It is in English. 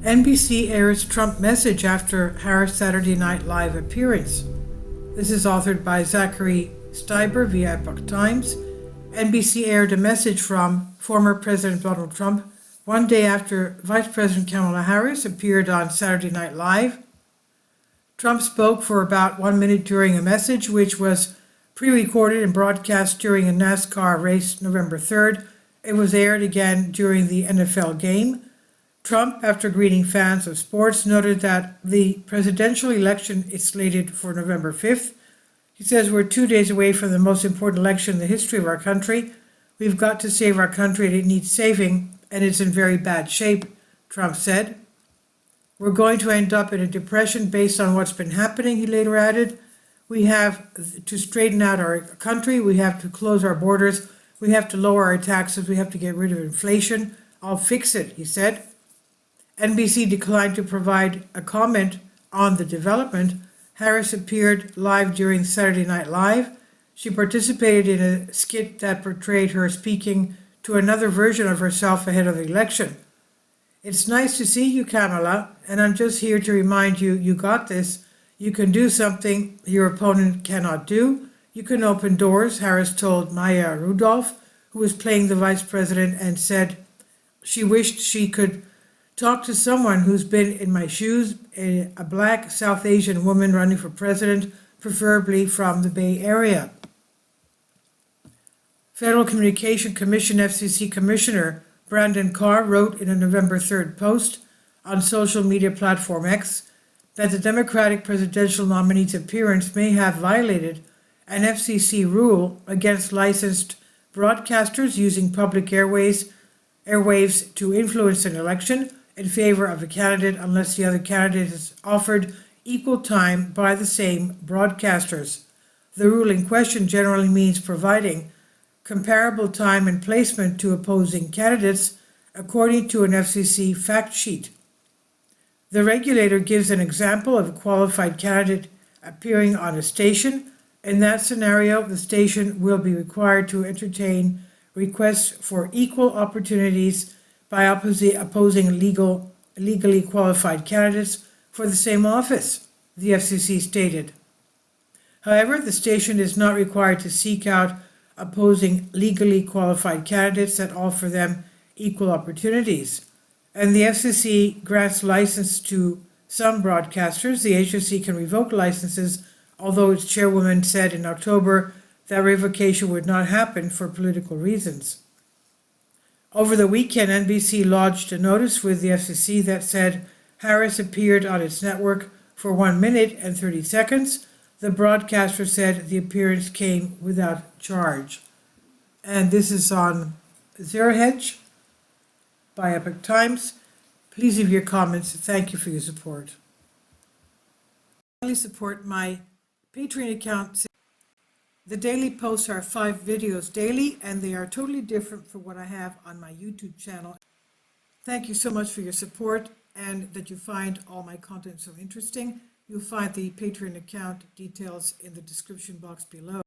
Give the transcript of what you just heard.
NBC airs Trump message after Harris' Saturday Night Live appearance. This is authored by Zachary Steiber via Epoch Times. NBC aired a message from former President Donald Trump one day after Vice President Kamala Harris appeared on Saturday Night Live. Trump spoke for about 1 minute during a message which was pre-recorded and broadcast during a NASCAR race November 3rd. It was aired again during the NFL game. Trump, after greeting fans of sports, noted that the presidential election is slated for November 5th. He says, "We're 2 days away from the most important election in the history of our country. We've got to save our country and it needs saving, and it's in very bad shape," Trump said. "We're going to end up in a depression based on what's been happening," he later added. "We have to straighten out our country. We have to close our borders. We have to lower our taxes. We have to get rid of inflation. I'll fix it," he said. NBC declined to provide a comment on the development. Harris appeared live during Saturday Night Live. She participated in a skit that portrayed her speaking to another version of herself ahead of the election. "It's nice to see you, Kamala, and I'm just here to remind you, you got this. You can do something your opponent cannot do. You can open doors," Harris told Maya Rudolph, who was playing the vice president, and said she wished she could talk to someone who's been in my shoes, a black South Asian woman running for president, preferably from the Bay Area. Federal Communication Commission FCC Commissioner Brandon Carr wrote in a November 3rd post on social media platform X that the Democratic presidential nominee's appearance may have violated an FCC rule against licensed broadcasters using public airwaves to influence an election in favor of a candidate unless the other candidate is offered equal time by the same broadcasters. The rule in question generally means providing comparable time and placement to opposing candidates, according to an FCC fact sheet. The regulator gives an example of a qualified candidate appearing on a station. In that scenario, the station will be required to entertain requests for equal opportunities by opposing legally qualified candidates for the same office, the FCC stated. However, the station is not required to seek out opposing legally qualified candidates that offer them equal opportunities. And the FCC grants license to some broadcasters. The agency can revoke licenses, although its chairwoman said in October that revocation would not happen for political reasons. Over the weekend, NBC lodged a notice with the FCC that said Harris appeared on its network for 1 minute and 30 seconds. The broadcaster said the appearance came without charge. And this is on Zero Hedge by Epoch Times. Please leave your comments. Thank you for your support. Please support my Patreon account. The daily posts are 5 videos daily, and they are totally different from what I have on my YouTube channel. Thank you so much for your support and that you find all my content so interesting. You'll find the Patreon account details in the description box below.